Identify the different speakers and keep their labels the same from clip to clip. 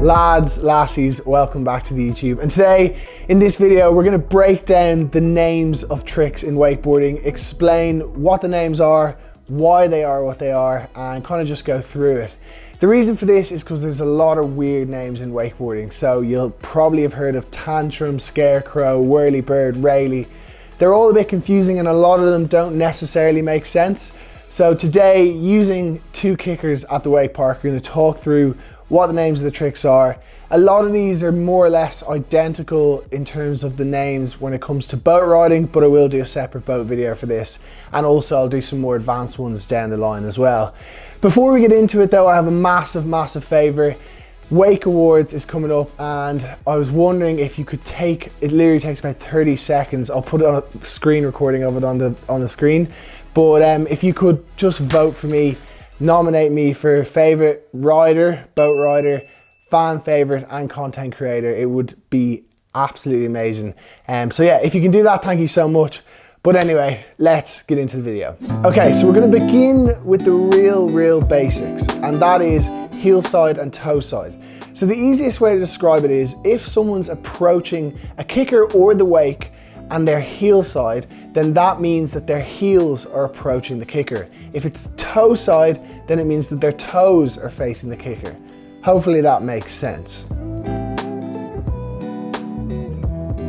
Speaker 1: Lads, lassies, welcome back to the YouTube. And today, in this video, we're gonna break down the names of tricks in wakeboarding, explain what the names are, why they are what they are, and kind of just go through it. The reason for this is because there's a lot of weird names in wakeboarding. So you'll probably have heard of Tantrum, ScareCrow, Whirlybird, Raley. They're all a bit confusing and a lot of them don't necessarily make sense. So today, using two kickers at the wake park, we're gonna talk through what the names of the tricks are. A lot of these are more or less identical in terms of the names when it comes to boat riding, but I will do a separate boat video for this. And also I'll do some more advanced ones down the line as well. Before we get into it though, I have a massive favor. Wake Awards is coming up and I was wondering if you could take, it literally takes about 30 seconds. I'll put a screen recording of it on the screen. But if you could just vote for me, nominate me for favorite rider, boat rider, fan favorite and content creator. It would be absolutely amazing. So yeah, if you can do that, thank you so much. But anyway, let's get into the video. Okay, so we're gonna begin with the real basics, and that is Heelside and Toeside. So the easiest way to describe it is if someone's approaching a kicker or the wake and they're Heelside, then that means that their heels are approaching the kicker. If it's Toeside, then it means that their toes are facing the kicker. Hopefully that makes sense.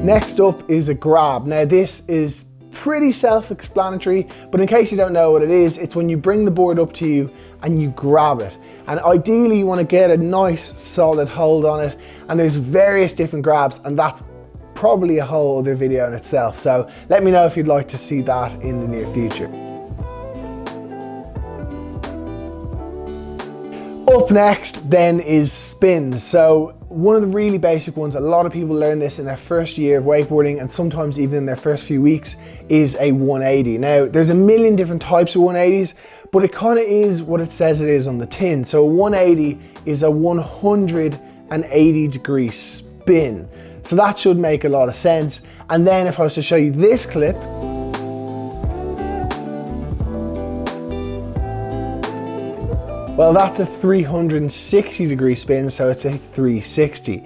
Speaker 1: Next up is a grab. Now this is pretty self-explanatory, but in case you don't know what it is, it's when you bring the board up to you and you grab it. And ideally you want to get a nice solid hold on it, and there's various different grabs, and that's probably a whole other video in itself. So let me know if you'd like to see that in the near future. Up next then is spins. So one of the really basic ones, a lot of people learn this in their first year of wakeboarding and sometimes even in their first few weeks, is a 180. Now there's a million different types of 180s, but it kind of is what it says it is on the tin. So a 180 is a 180-degree spin. So that should make a lot of sense. And then if I was to show you this clip, well, that's a 360-degree spin, so it's a 360.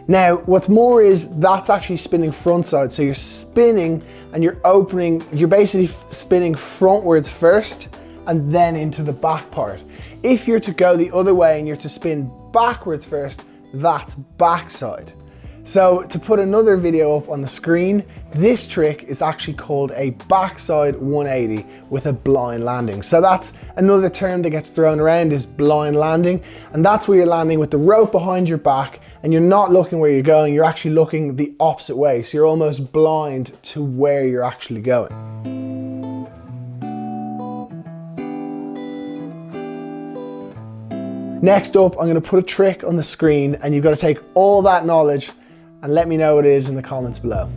Speaker 1: Now, what's more is that's actually spinning frontside. So you're spinning and you're opening, you're basically spinning frontwards first and then into the back part. If you're to go the other way and you're to spin backwards first, that's backside. So to put another video up on the screen, this trick is actually called a backside 180 with a blind landing. So that's another term that gets thrown around, is blind landing. And that's where you're landing with the rope behind your back and you're not looking where you're going, you're actually looking the opposite way. So you're almost blind to where you're actually going. Next up, I'm gonna put a trick on the screen and you've got to take all that knowledge and let me know what it is in the comments below.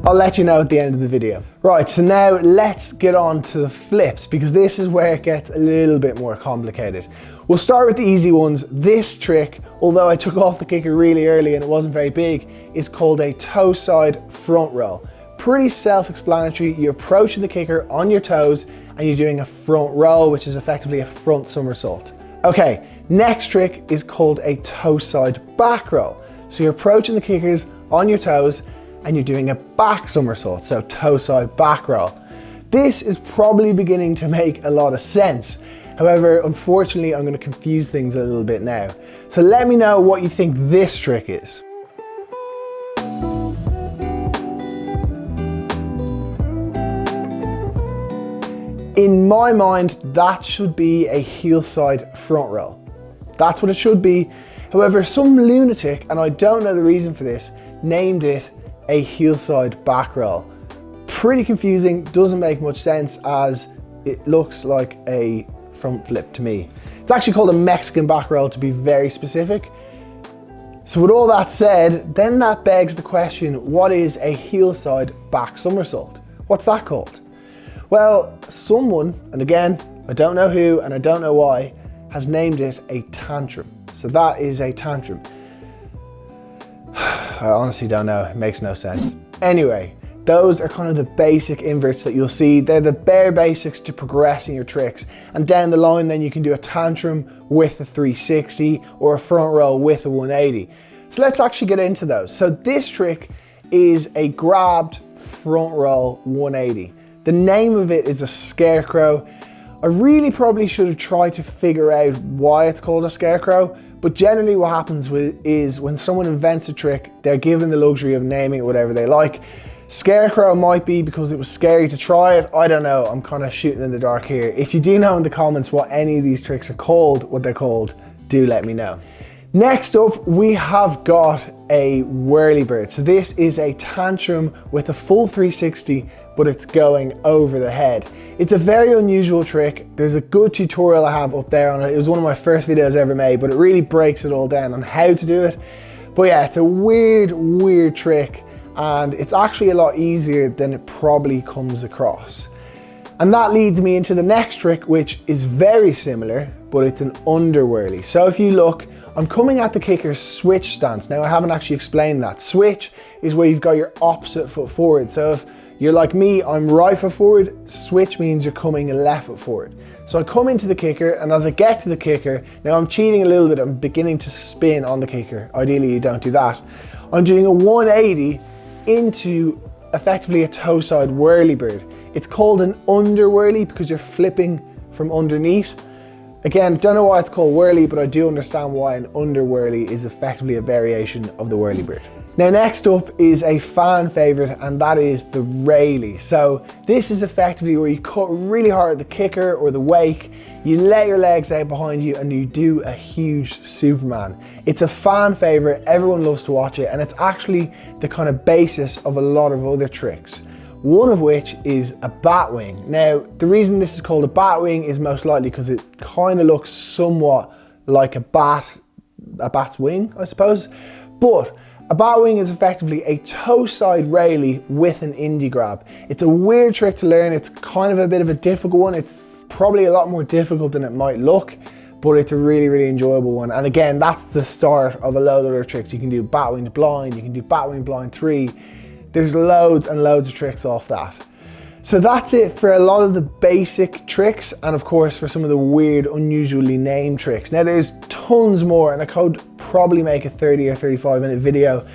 Speaker 1: I'll let you know at the end of the video. Right, so now let's get on to the flips, because this is where it gets a little bit more complicated. We'll start with the easy ones. This trick, although I took off the kicker really early and it wasn't very big, is called a Toeside front roll. Pretty self-explanatory. You're approaching the kicker on your toes and you're doing a front roll, which is effectively a front somersault. Okay, next trick is called a Toeside back roll. So you're approaching the kickers on your toes and you're doing a back somersault, so Toeside back roll. This is probably beginning to make a lot of sense. However, unfortunately, I'm going to confuse things a little bit now. So let me know what you think this trick is. In my mind, that should be a Heelside front roll. That's what it should be. However, some lunatic, and I don't know the reason for this, named it a Heelside back roll. Pretty confusing, doesn't make much sense as it looks like a front flip to me. It's actually called a Mexican back roll to be very specific. So with all that said, then that begs the question, what is a Heelside back somersault? What's that called? Well, someone, and again, I don't know who and I don't know why, has named it a tantrum. So that is a tantrum. I honestly don't know, it makes no sense. Anyway, those are kind of the basic inverts that you'll see. They're the bare basics to progressing your tricks. And down the line then you can do a tantrum with a 360 or a front roll with a 180. So let's actually get into those. So this trick is a grabbed front roll 180. The name of it is a ScareCrow. I really probably should have tried to figure out why it's called a ScareCrow, but generally what happens is when someone invents a trick, they're given the luxury of naming it whatever they like. ScareCrow might be because it was scary to try it. I don't know, I'm kind of shooting in the dark here. If you do know in the comments what any of these tricks are called, what they're called, do let me know. Next up, we have got a Whirlybird. So this is a tantrum with a full 360, but it's going over the head. It's a very unusual trick. There's a good tutorial I have up there on it. It was one of my first videos ever made, but it really breaks it all down on how to do it. But yeah, it's a weird trick, and it's actually a lot easier than it probably comes across. And that leads me into the next trick, which is very similar, but it's an under whirly. So if you look, I'm coming at the kicker's switch stance. Now I haven't actually explained that. Switch is where you've got your opposite foot forward. So if you're like me, I'm right foot forward, switch means you're coming left foot forward. So I come into the kicker, and as I get to the kicker, now I'm cheating a little bit, I'm beginning to spin on the kicker. Ideally you don't do that. I'm doing a 180 into effectively a Toeside Whirlybird. It's called an under whirly because you're flipping from underneath. Again, don't know why it's called whirly, but I do understand why an under whirly is effectively a variation of the Whirlybird. Now next up is a fan favorite, and that is the Raley. So this is effectively where you cut really hard at the kicker or the wake, you let your legs out behind you, and you do a huge Superman. It's a fan favorite, everyone loves to watch it, and it's actually the kind of basis of a lot of other tricks. One of which is a batwing. Now, the reason this is called a batwing is most likely because it kind of looks somewhat like a bat's wing, I suppose. But a batwing is effectively a Toeside Raley with an indie grab. It's a weird trick to learn. It's kind of a bit of a difficult one. It's probably a lot more difficult than it might look, but it's a really enjoyable one. And again, that's the start of a load of other tricks. You can do batwing to blind, you can do batwing blind 3. There's loads and loads of tricks off that. So that's it for a lot of the basic tricks, and of course for some of the weird, unusually named tricks. Now there's tons more, and I could probably make a 30 or 35 minute video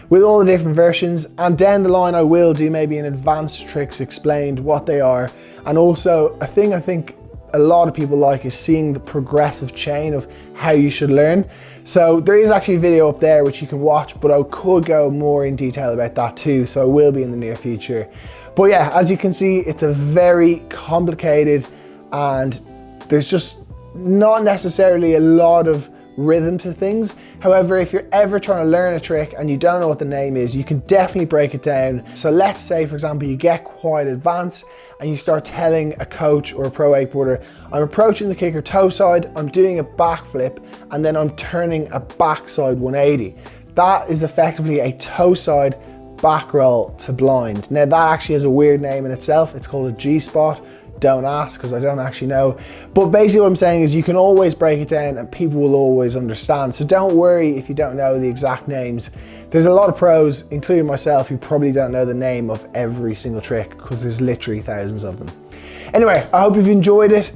Speaker 1: with all the different versions, and down the line I will do maybe an advanced tricks explained, what they are, and also a thing I think a lot of people like is seeing the progressive chain of how you should learn. So there is actually a video up there which you can watch, but I could go more in detail about that too, so I will be in the near future. But yeah, as you can see, it's a very complicated, and there's just not necessarily a lot of rhythm to things. However, if you're ever trying to learn a trick and you don't know what the name is, you can definitely break it down. So let's say, for example, you get quite advanced and you start telling a coach or a pro wakeboarder, I'm approaching the kicker toe side, I'm doing a backflip, and then I'm turning a backside 180. That is effectively a toe side backroll to blind. Now that actually has a weird name in itself. It's called a G-spot. Don't ask, because I don't actually know. But basically what I'm saying is you can always break it down and people will always understand. So don't worry if you don't know the exact names. There's a lot of pros, including myself, who probably don't know the name of every single trick because there's literally thousands of them. Anyway, I hope you've enjoyed it.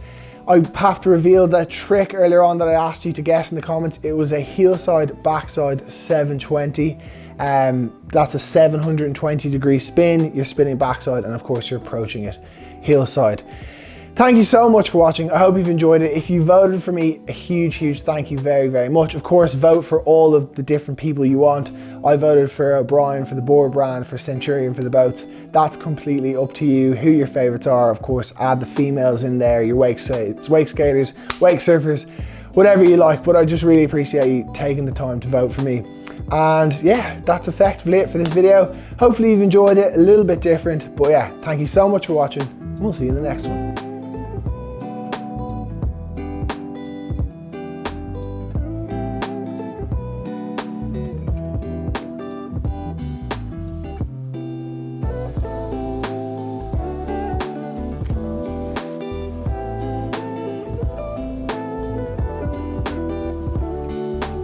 Speaker 1: I have to reveal that trick earlier on that I asked you to guess in the comments. It was a Heelside backside 720. That's a 720 degree spin. You're spinning backside, and of course you're approaching it Heelside. Thank you so much for watching. I hope you've enjoyed it. If you voted for me, a huge thank you very much. Of course, vote for all of the different people you want. I voted for O'Brien for the board brand, for Centurion for the boats. That's completely up to you who your favorites are. Of course, add the females in there, your wake skaters, wake surfers, whatever you like. But I just really appreciate you taking the time to vote for me. And yeah, that's effectively it for this video. Hopefully you've enjoyed it, a little bit different, but yeah, thank you so much for watching. We'll see you in the next one.